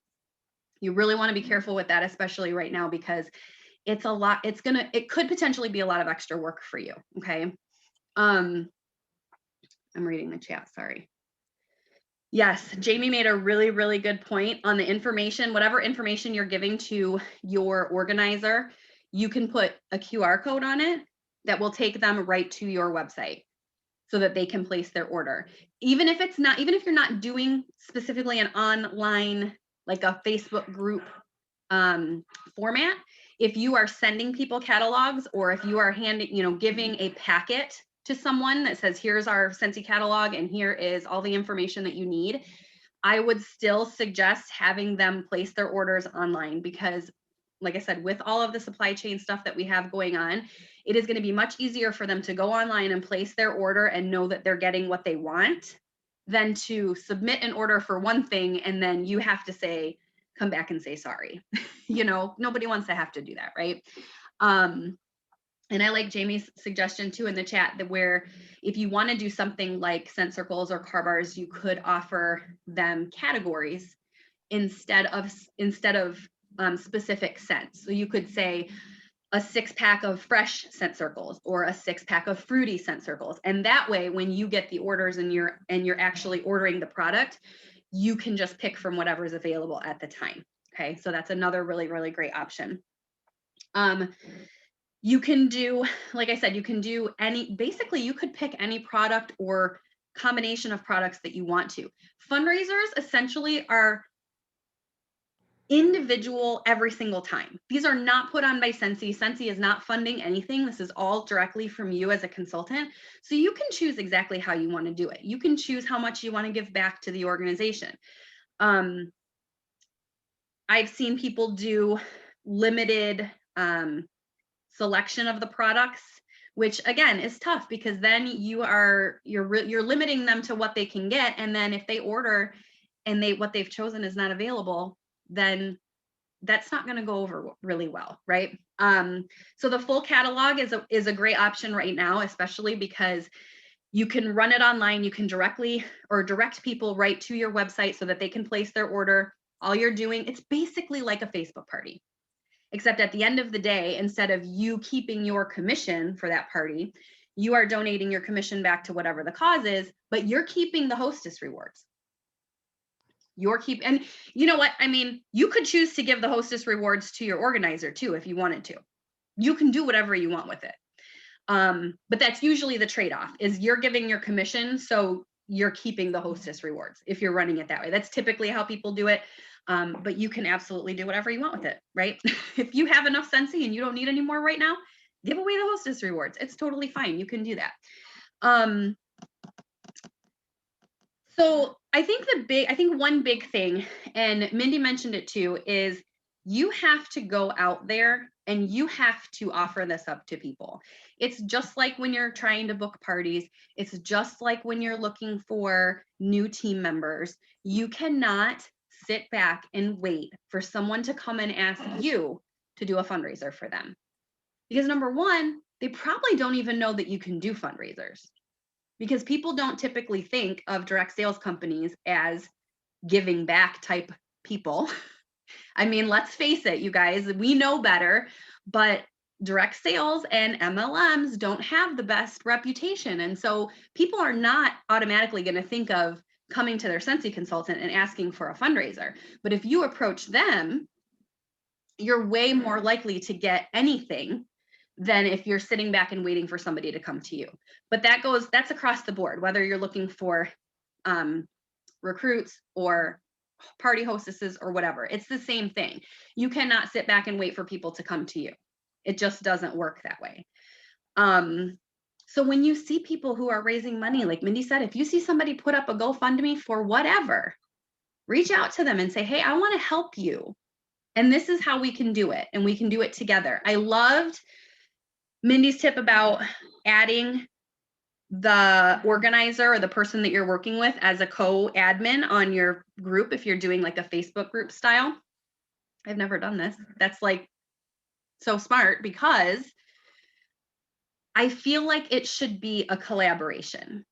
You really want to be careful with that, especially right now, because it's a lot. It could potentially be a lot of extra work for you. Okay. I'm reading the chat. Sorry. Yes, Jamie made a really, really good point on the information. Whatever information you're giving to your organizer, you can put a QR code on it that will take them right to your website so that they can place their order. Even if you're not doing specifically an online, like a Facebook group format, if you are sending people catalogs, or if you are giving a packet to someone that says, here's our Scentsy catalog and here is all the information that you need, I would still suggest having them place their orders online, because like I said, with all of the supply chain stuff that we have going on, it is going to be much easier for them to go online and place their order and know that they're getting what they want, than to submit an order for one thing and then you have to come back and say sorry. Nobody wants to have to do that, right? And I like Jamie's suggestion too in the chat, that where if you want to do something like scent circles or car bars, you could offer them categories instead of specific scents. So you could say a 6-pack of fresh scent circles or a 6-pack of fruity scent circles. And that way, when you get the orders and you're actually ordering the product, you can just pick from whatever is available at the time. Okay, so that's another really, really great option. You can do, like I said, you can do basically you could pick any product or combination of products that you want to. Fundraisers essentially are individual every single time. These are not put on by Scentsy. Scentsy is not funding anything. This is all directly from you as a consultant. So you can choose exactly how you want to do it. You can choose how much you want to give back to the organization. I've seen people do limited selection of the products, which again is tough, because then you're limiting them to what they can get, and then if they order and what they've chosen is not available, then that's not going to go over really well, right? So the full catalog is a great option right now, especially because you can run it online. You can direct people right to your website so that they can place their order. All you're doing, it's basically like a Facebook party. Except at the end of the day, instead of you keeping your commission for that party, you are donating your commission back to whatever the cause is, but you're keeping the hostess rewards. And you know what? I mean, you could choose to give the hostess rewards to your organizer too, if you wanted to. You can do whatever you want with it. But that's usually the trade-off, is you're giving your commission, so you're keeping the hostess rewards if you're running it that way. That's typically how people do it. But you can absolutely do whatever you want with it, right? If you have enough Scentsy and you don't need any more right now, give away the hostess rewards. It's totally fine. You can do that. So I think one big thing, and Mindy mentioned it too, is you have to go out there and you have to offer this up to people. It's just like when you're trying to book parties. It's just like when you're looking for new team members. You cannot sit back and wait for someone to come and ask you to do a fundraiser for them. Because number one, they probably don't even know that you can do fundraisers, because people don't typically think of direct sales companies as giving back type people. I mean, let's face it, you guys, we know better, but direct sales and MLMs don't have the best reputation. And so people are not automatically going to think of coming to their Scentsy consultant and asking for a fundraiser. But if you approach them, you're way more likely to get anything than if you're sitting back and waiting for somebody to come to you. But that's across the board, whether you're looking for recruits or party hostesses or whatever. It's the same thing. You cannot sit back and wait for people to come to you. It just doesn't work that way. So when you see people who are raising money, like Mindy said, if you see somebody put up a GoFundMe for whatever, reach out to them and say, hey, I want to help you. And this is how we can do it. And we can do it together. I loved Mindy's tip about adding the organizer or the person that you're working with as a co-admin on your group if you're doing like a Facebook group style. I've never done this. That's like so smart, because I feel like it should be a collaboration.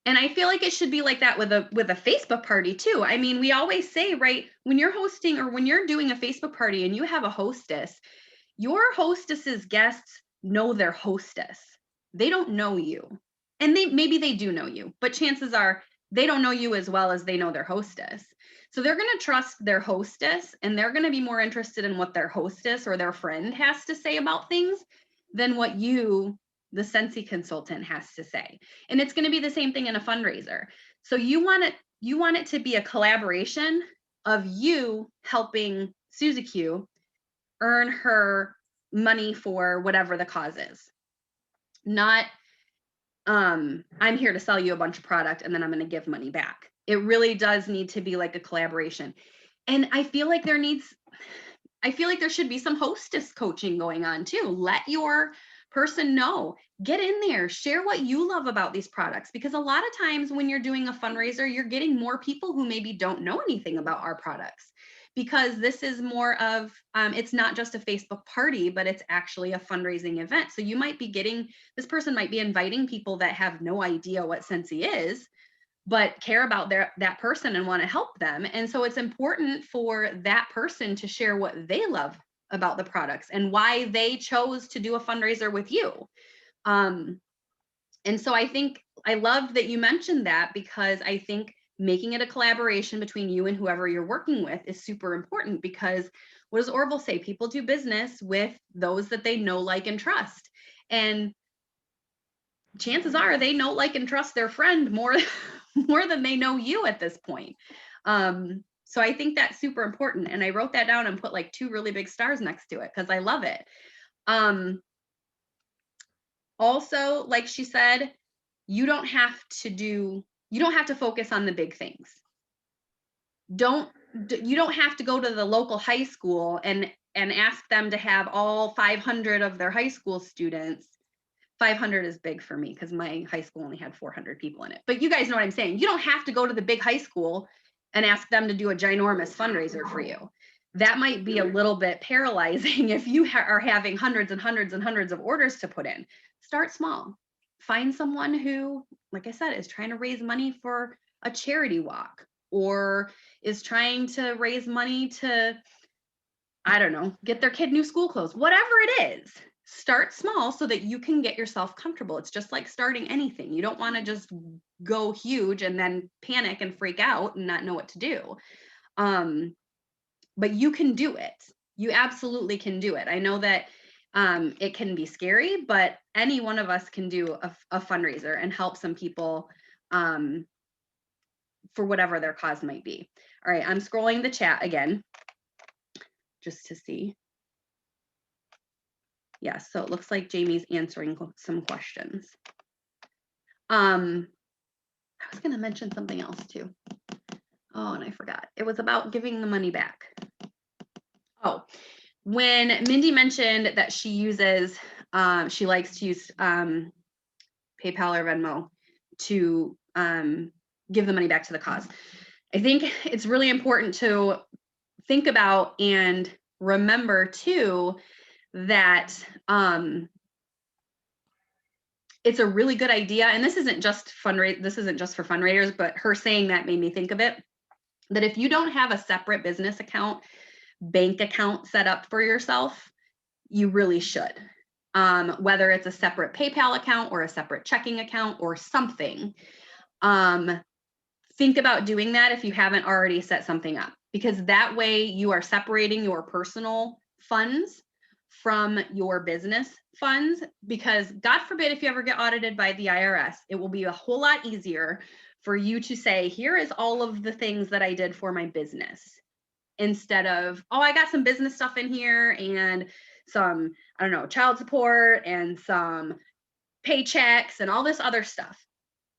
And I feel like it should be like that with a Facebook party too. I mean, we always say, right, when you're hosting or when you're doing a Facebook party and you have a hostess, your hostess's guests know their hostess. They don't know you. And maybe they do know you, but chances are they don't know you as well as they know their hostess. So they're going to trust their hostess, and they're going to be more interested in what their hostess or their friend has to say about things than what you, the Scentsy consultant, has to say. And it's going to be the same thing in a fundraiser. So you want it to be a collaboration of you helping Suzy Q earn her money for whatever the cause is. Not I'm here to sell you a bunch of product and then I'm going to give money back. It really does need to be like a collaboration. And I feel like there should be some hostess coaching going on too. Let your person know, get in there, share what you love about these products, because a lot of times when you're doing a fundraiser, you're getting more people who maybe don't know anything about our products. because this is more of, it's not just a Facebook party, but it's actually a fundraising event. So you might be getting, this person might be inviting people that have no idea what Scentsy is, but care about that person and want to help them. And so it's important for that person to share what they love about the products and why they chose to do a fundraiser with you. And so I think I loved that you mentioned that, because I think making it a collaboration between you and whoever you're working with is super important, because what does Orville say? People do business with those that they know, like, and trust. And chances are they know, like, and trust their friend more, more than they know you at this point. So I think that's super important. And I wrote that down and put like 2 really big stars next to it because I love it. Also, like she said, you don't have to focus on the big things. You don't have to go to the local high school and ask them to have all 500 of their high school students. 500 is big for me because my high school only had 400 people in it. But you guys know what I'm saying. You don't have to go to the big high school and ask them to do a ginormous fundraiser for you. That might be a little bit paralyzing if you are having hundreds and hundreds and hundreds of orders to put in. Start small. Find someone who, like I said, is trying to raise money for a charity walk, or is trying to raise money to, I don't know, get their kid new school clothes, whatever it is. Start small so that you can get yourself comfortable. It's just like starting anything. You don't want to just go huge and then panic and freak out and not know what to do. But you can do it. You absolutely can do it. I know that it can be scary, but any one of us can do a fundraiser and help some people for whatever their cause might be. All right, I'm scrolling the chat again just to see. Yeah, so it looks like Jamie's answering some questions. I was going to mention something else too. Oh, and I forgot. It was about giving the money back. Oh, when Mindy mentioned that she uses, she likes to use PayPal or Venmo to give the money back to the cause. I think it's really important to think about and remember too that it's a really good idea. And this isn't just for fundraisers, but her saying that made me think of it, that if you don't have a separate business account, bank account set up for yourself, you really should. Whether it's a separate PayPal account or a separate checking account or something, think about doing that if you haven't already set something up, because that way you are separating your personal funds from your business funds. Because God forbid, if you ever get audited by the IRS, it will be a whole lot easier for you to say, here is all of the things that I did for my business, instead of, oh, I got some business stuff in here and some, I don't know, child support and some paychecks and all this other stuff.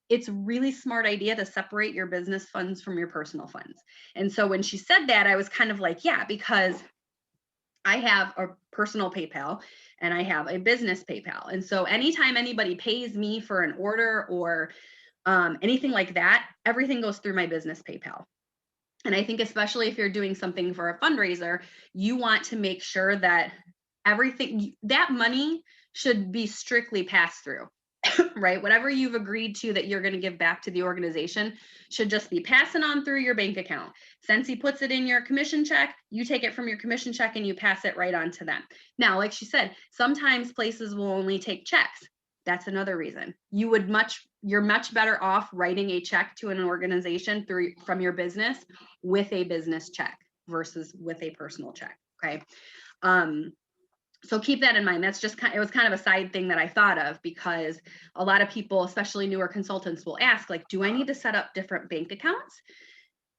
It's a really smart idea to separate your business funds from your personal funds. And so when she said that, I was kind of like, yeah, because I have a personal PayPal and I have a business PayPal. And so anytime anybody pays me for an order or anything like that, everything goes through my business PayPal. And I think especially if you're doing something for a fundraiser, you want to make sure that everything, that money should be strictly passed through. Right? Whatever you've agreed to that you're going to give back to the organization should just be passing on through your bank account. Scentsy puts it in your commission check, you take it from your commission check and you pass it right on to them. Now, like she said, sometimes places will only take checks. That's another reason. You're much better off writing a check to an organization from your business with a business check versus with a personal check. Okay. So keep that in mind. That's just it was kind of a side thing that I thought of, because a lot of people, especially newer consultants, will ask, like, do I need to set up different bank accounts?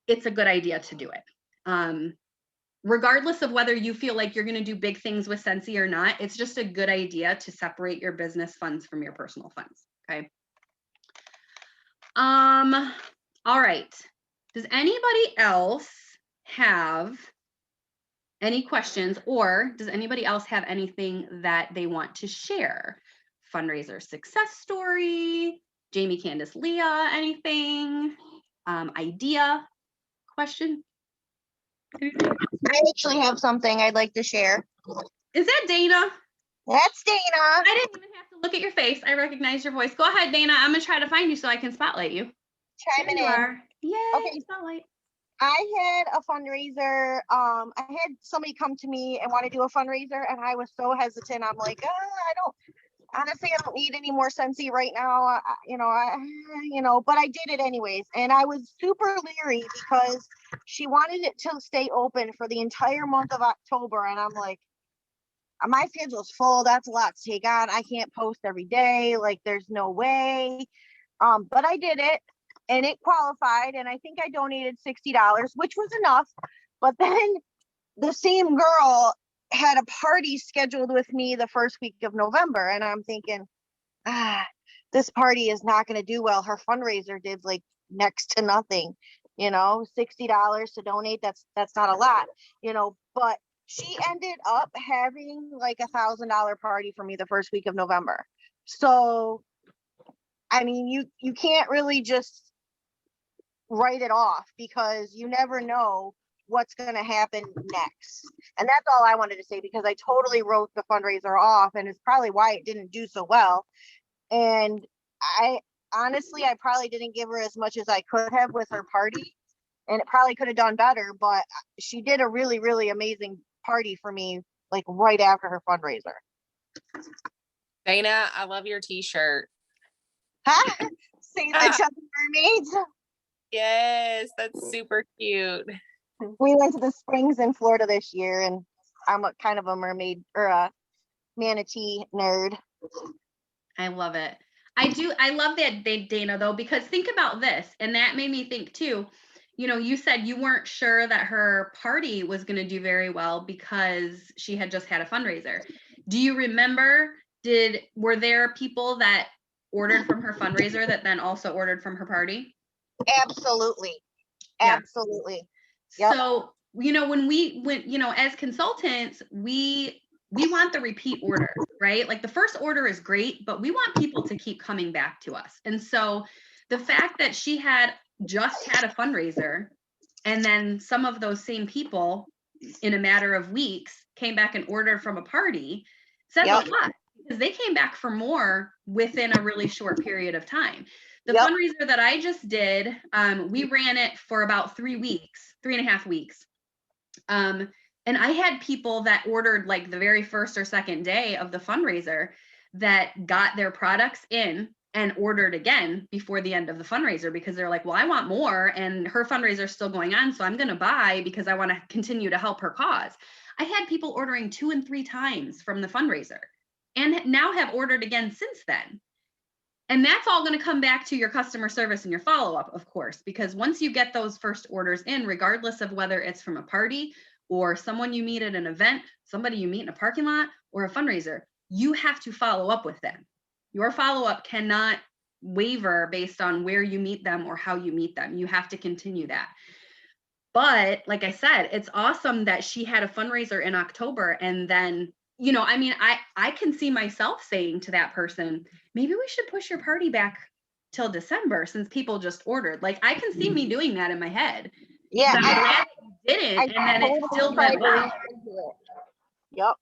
It's a good idea to do it. Regardless of whether you feel like you're going to do big things with Scentsy or not, it's just a good idea to separate your business funds from your personal funds. Okay. All right. Does anybody else have any questions, or does anybody else have anything that they want to share? Fundraiser success story, Jamie, Candace, Leah, anything, idea, question? I actually have something I'd like to share. Is that Dana? That's Dana. I didn't even have to look at your face. I recognize your voice. Go ahead, Dana. I'm gonna try to find you so I can spotlight you. Chiming There you in. are. Yay, Okay. spotlight. I had a fundraiser. I had somebody come to me and want to do a fundraiser, and I was so hesitant. I'm like, honestly, I don't need any more Scentsy right now. But I did it anyways. And I was super leery because she wanted it to stay open for the entire month of October. And I'm like, my schedule's full. That's a lot to take on. I can't post every day. Like, there's no way. But I did it and it qualified. And I think I donated $60, which was enough. But then the same girl had a party scheduled with me the first week of November. And I'm thinking, this party is not going to do well. Her fundraiser did like next to nothing, $60 to donate. That's not a lot, but she ended up having like $1,000 party for me the first week of November. So, I mean, you can't really just write it off because you never know what's going to happen next. And that's all I wanted to say, because I totally wrote the fundraiser off, and it's probably why it didn't do so well. And I honestly, I probably didn't give her as much as I could have with her party, and it probably could have done better, but she did a really, really amazing party for me, like right after her fundraiser. Dana, I love your t-shirt. See the Chubby Mermaids? Yes, that's super cute. We went to the springs in Florida this year, and I'm a kind of a mermaid or a manatee nerd. I love it. I love that, Dana, though, because think about this, and that made me think too. You said you weren't sure that her party was going to do very well because she had just had a fundraiser. Do you remember, were there people that ordered from her fundraiser that then also ordered from her party? Absolutely. Yeah. Absolutely. Yep. So, when as consultants, we want the repeat order, right? Like the first order is great, but we want people to keep coming back to us. And so the fact that she had just had a fundraiser, and then some of those same people in a matter of weeks came back and ordered from a party says a lot, because they came back for more within a really short period of time. The fundraiser that I just did, we ran it for about 3.5 weeks. And I had people that ordered like the very first or second day of the fundraiser that got their products in and ordered again before the end of the fundraiser, because they're like, well, I want more, and her fundraiser is still going on, so I'm going to buy because I want to continue to help her cause. I had people ordering 2 and 3 times from the fundraiser and now have ordered again since then. And that's all going to come back to your customer service and your follow-up, of course, because once you get those first orders in, regardless of whether it's from a party or someone you meet at an event, somebody you meet in a parking lot, or a fundraiser, you have to follow up with them. Your follow-up cannot waver based on where you meet them or how you meet them. You have to continue that. But like I said, it's awesome that she had a fundraiser in October, and then I can see myself saying to that person, maybe we should push your party back till December since people just ordered. Like, I can see me doing that in my head. Yeah. I'm glad that you didn't, and then it still went well. Yep.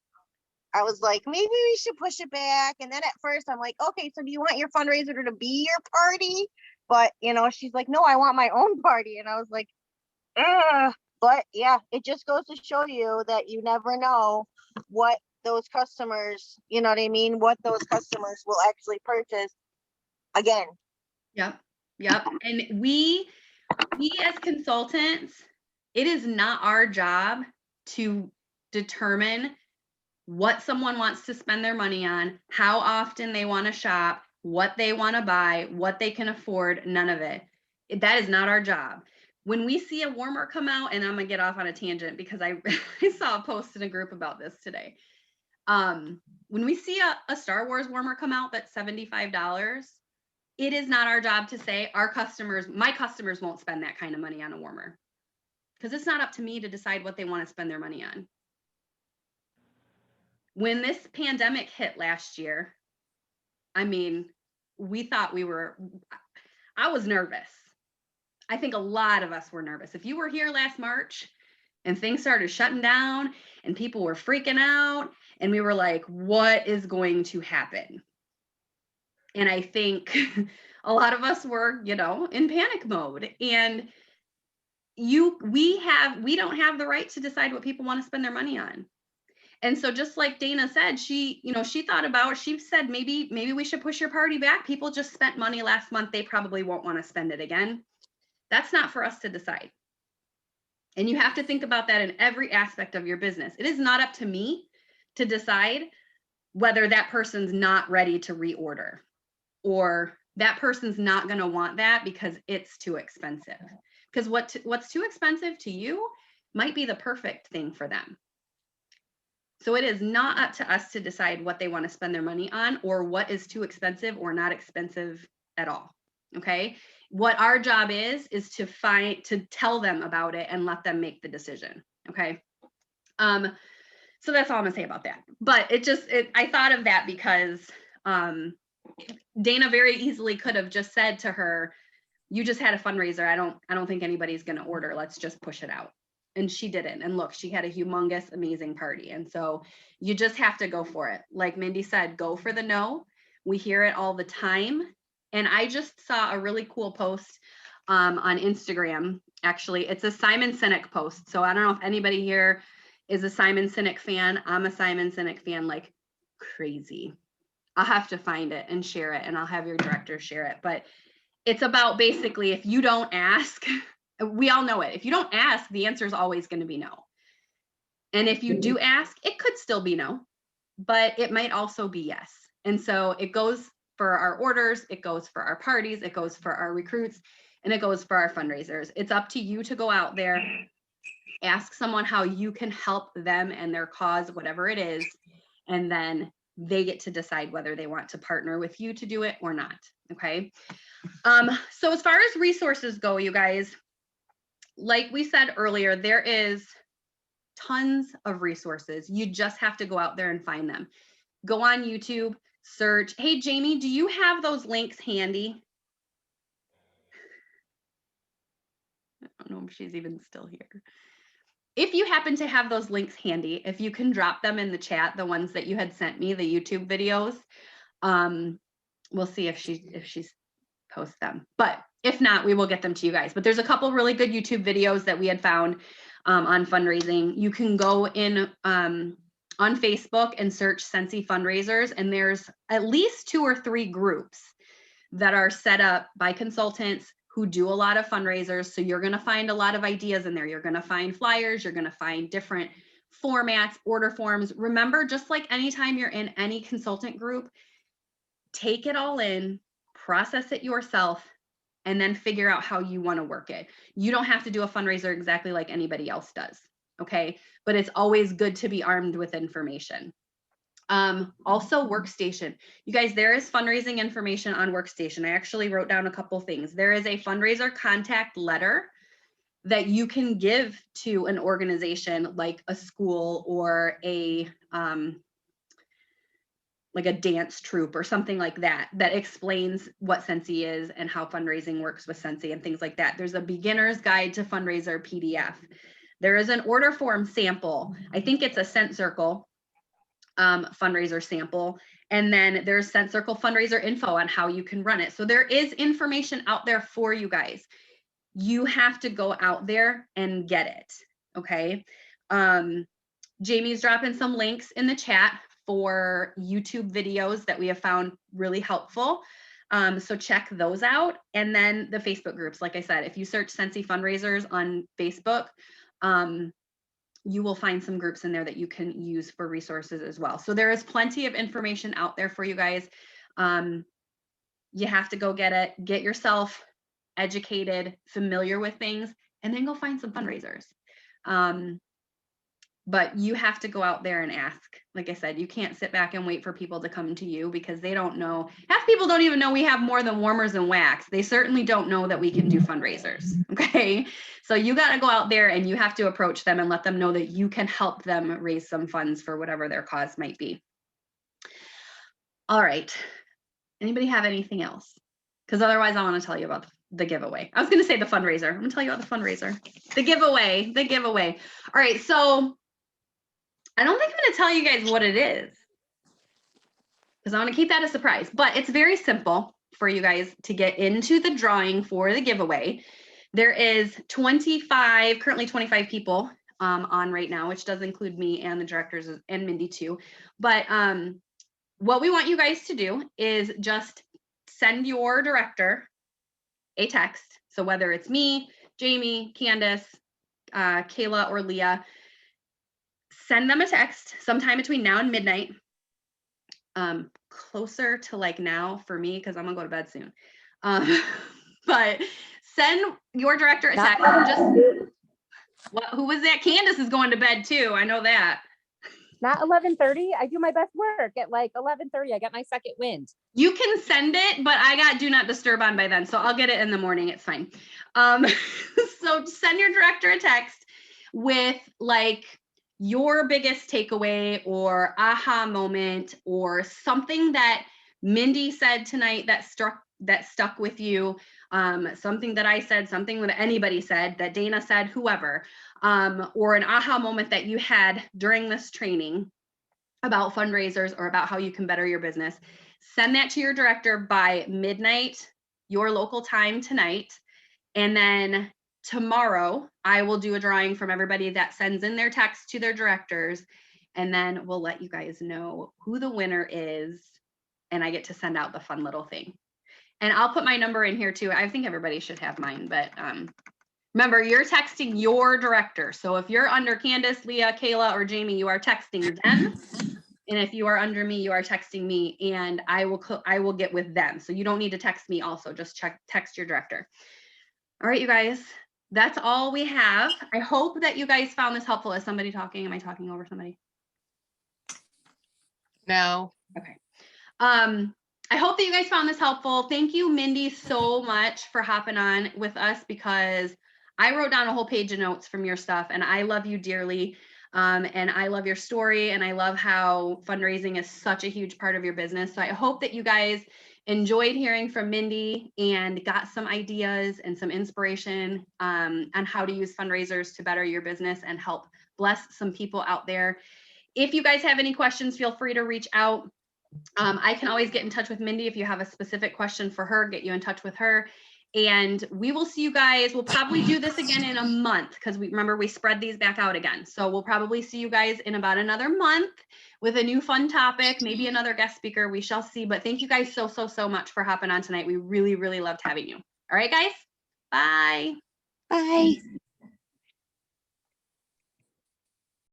I was like, maybe we should push it back. And then at first I'm like, okay, so do you want your fundraiser to be your party? But, she's like, no, I want my own party. And I was like, ugh. But yeah, it just goes to show you that you never know what those customers, what those customers will actually purchase again. Yep. And we as consultants, it is not our job to determine what someone wants to spend their money on, how often they want to shop, what they want to buy, what they can afford, none of it. That is not our job. When we see a warmer come out, and I'm going to get off on a tangent because I saw a post in a group about this today. When we see a Star Wars warmer come out that's $75, it is not our job to say my customers won't spend that kind of money on a warmer, because it's not up to me to decide what they want to spend their money on. When this pandemic hit last year, we thought I was nervous. I think a lot of us were nervous. If you were here last March, and things started shutting down and people were freaking out. And we were like, what is going to happen? And I think a lot of us were, you know, in panic mode. And we don't have the right to decide what people want to spend their money on. And so just like Dana said, she thought about it. She said, maybe we should push your party back. People just spent money last month. They probably won't want to spend it again. That's not for us to decide. And you have to think about that in every aspect of your business. It is not up to me to decide whether that person's not ready to reorder, or that person's not going to want that because it's too expensive. Because what's too expensive to you might be the perfect thing for them. So it is not up to us to decide what they want to spend their money on, or what is too expensive or not expensive at all. Okay. What our job is to tell them about it and let them make the decision. Okay. So that's all I'm gonna say about that. But I thought of that because Dana very easily could have just said to her, you just had a fundraiser. I don't think anybody's gonna order. Let's just push it out. And she didn't. And look, she had a humongous, amazing party. And so you just have to go for it. Like Mindy said, go for the no. We hear it all the time. And I just saw a really cool post on Instagram. Actually, it's a Simon Sinek post. So I don't know if anybody here is a Simon Sinek fan. I'm a Simon Sinek fan like crazy. I'll have to find it and share it, and I'll have your director share it. But it's about basically, if you don't ask, we all know it. If you don't ask, the answer is always going to be no. And if you do ask, it could still be no, but it might also be yes. And so it goes for our orders, it goes for our parties, it goes for our recruits, and it goes for our fundraisers. It's up to you to go out there, ask someone how you can help them and their cause, whatever it is, and then they get to decide whether they want to partner with you to do it or not. Okay. So as far as resources go, you guys, like we said earlier, there is tons of resources. You just have to go out there and find them. Go on YouTube, search. Hey, Jamie, do you have those links handy? I don't know if she's even still here. If you happen to have those links handy, if you can drop them in the chat, the ones that you had sent me, the YouTube videos, we'll see if she's post them. But if not, we will get them to you guys. But there's a couple really good YouTube videos that we had found on fundraising. You can go in on Facebook and search Scentsy Fundraisers, and there's at least 2 or 3 groups that are set up by consultants who do a lot of fundraisers. So you're going to find a lot of ideas in there. You're going to find flyers. You're going to find different formats, order forms. Remember, just like anytime you're in any consultant group, take it all in, process it yourself, and then figure out how you want to work it. You don't have to do a fundraiser exactly like anybody else does. Okay. But it's always good to be armed with information. Also Workstation. You guys, there is fundraising information on Workstation. I actually wrote down a couple things. There is a fundraiser contact letter that you can give to an organization like a school or a like a dance troupe or something like that, that explains what Scentsy is and how fundraising works with Scentsy and things like that. There's a beginner's guide to fundraiser PDF. There is an order form sample. I think it's a Scent Circle fundraiser sample. And then there's Scent Circle fundraiser info on how you can run it. So there is information out there for you guys. You have to go out there and get it. Okay. Jamie's dropping some links in the chat for YouTube videos that we have found really helpful. So check those out. And then the Facebook groups, like I said, if you search Scentsy Fundraisers on Facebook, you will find some groups in there that you can use for resources as well. So there is plenty of information out there for you guys. You have to go get it, get yourself educated, familiar with things, and then go find some fundraisers. But you have to go out there and ask. Like I said, you can't sit back and wait for people to come to you because they don't know. Half people don't even know we have more than warmers and wax. They certainly don't know that we can do fundraisers. Okay. So you got to go out there and you have to approach them and let them know that you can help them raise some funds for whatever their cause might be. All right. Anybody have anything else? Because otherwise I want to tell you about the giveaway. I was going to say the fundraiser. I'm going to tell you about the fundraiser. The giveaway. All right. So I don't think I'm going to tell you guys what it is, because I want to keep that a surprise. But it's very simple for you guys to get into the drawing for the giveaway. There is currently 25 people on right now, which does include me and the directors and Mindy too. But what we want you guys to do is just send your director a text. So whether it's me, Jamie, Candace, Kayla, or Leah, send them a text sometime between now and midnight. Closer to like now for me, because I'm gonna go to bed soon. But send your director a text. Who was that? Candace is going to bed too. I know that. Not 11:30. I do my best work at like 11:30. I got my second wind. You can send it, but I got do not disturb on by then, so I'll get it in the morning. It's fine. So send your director a text with like your biggest takeaway or aha moment or something that Mindy said tonight that stuck with you, something that I said, something that anybody said, that Dana said, whoever, or an aha moment that you had during this training about fundraisers or about how you can better your business. Send that to your director by midnight, your local time tonight. And then tomorrow, I will do a drawing from everybody that sends in their text to their directors. And then we'll let you guys know who the winner is. And I get to send out the fun little thing. And I'll put my number in here too. I think everybody should have mine, but remember, you're texting your director. So if you're under Candace, Leah, Kayla, or Jamie, you are texting them. And if you are under me, you are texting me, and I will get with them. So you don't need to text me also, just text your director. All right, you guys, that's all we have. I hope that you guys found this helpful. Is somebody talking? Am I talking over somebody? No. Okay. I hope that you guys found this helpful. Thank you, Mindy, so much for hopping on with us, because I wrote down a whole page of notes from your stuff, and I love you dearly. And I love your story, and I love how fundraising is such a huge part of your business. So I hope that you guys enjoyed hearing from Mindy and got some ideas and some inspiration on how to use fundraisers to better your business and help bless some people out there. If you guys have any questions, feel free to reach out. I can always get in touch with Mindy if you have a specific question for her, get you in touch with her. And we will see you guys. We'll probably do this again in a month, because we spread these back out again. So we'll probably see you guys in about another month with a new fun topic, maybe another guest speaker. We shall see. But thank you guys so much for hopping on tonight. We really, really loved having you. All right, guys. Bye. Bye.